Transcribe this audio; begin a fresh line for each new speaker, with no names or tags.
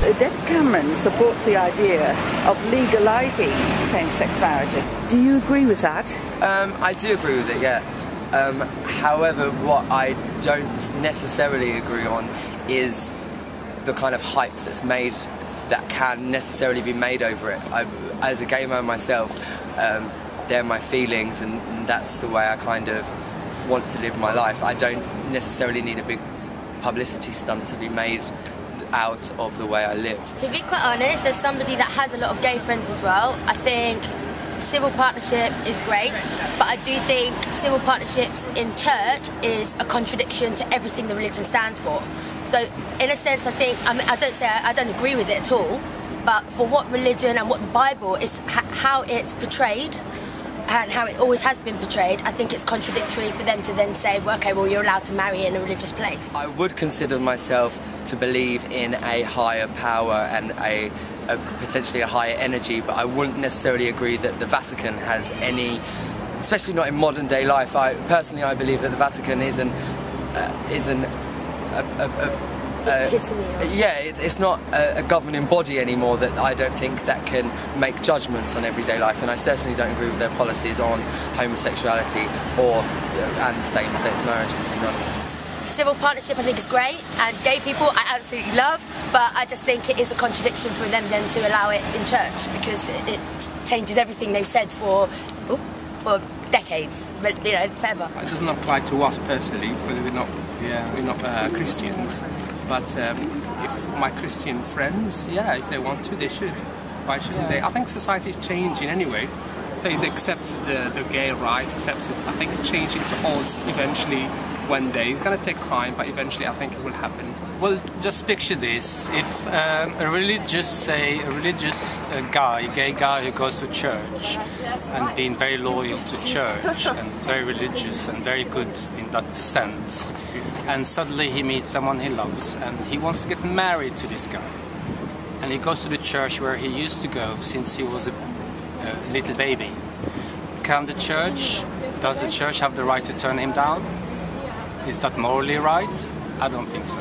David Cameron supports the idea of legalising same-sex marriages. Do you agree with that?
I do agree with it, yeah. However, what I don't necessarily agree on is the kind of hype that's made, that can necessarily be made over it. As a gay man myself, they're my feelings, and that's the way I kind of want to live my life. I don't necessarily need a big publicity stunt to be made out of the way I live.
To be quite honest, as somebody that has a lot of gay friends as well, I think civil partnership is great, but I do think civil partnerships in church is a contradiction to everything the religion stands for. So in a sense, I think, I don't agree with it at all, but for what religion and what the Bible is, how it's portrayed and how it always has been portrayed, I think it's contradictory for them to then say, well, okay, well, you're allowed to marry in a religious place. I
would consider myself to believe in a higher power and a potentially a higher energy, but I wouldn't necessarily agree that the Vatican has any, especially not in modern day life. Personally, I believe that the Vatican it's not a governing body anymore, that I don't think that can make judgments on everyday life, and I certainly don't agree with their policies on homosexuality and same-sex marriages, to be honest.
Civil partnership I think is great, and gay people I absolutely love, but I just think it is a contradiction for them then to allow it in church, because it changes everything they've said for decades, but you know, forever.
It doesn't apply to us personally, because we're not Christians. But if my Christian friends, if they want to, they should. Why shouldn't they? I think society is changing anyway. They accept the gay right, accept it. I think changing to us eventually one day. It's going to take time, but eventually I think it will happen.
Well, just picture this. If a religious gay guy who goes to church and being very loyal to church and very religious and very good in that sense, and suddenly he meets someone he loves and he wants to get married to this guy, and he goes to the church where he used to go since he was a little baby. Does the church have the right to turn him down? Is that morally right? I don't think so.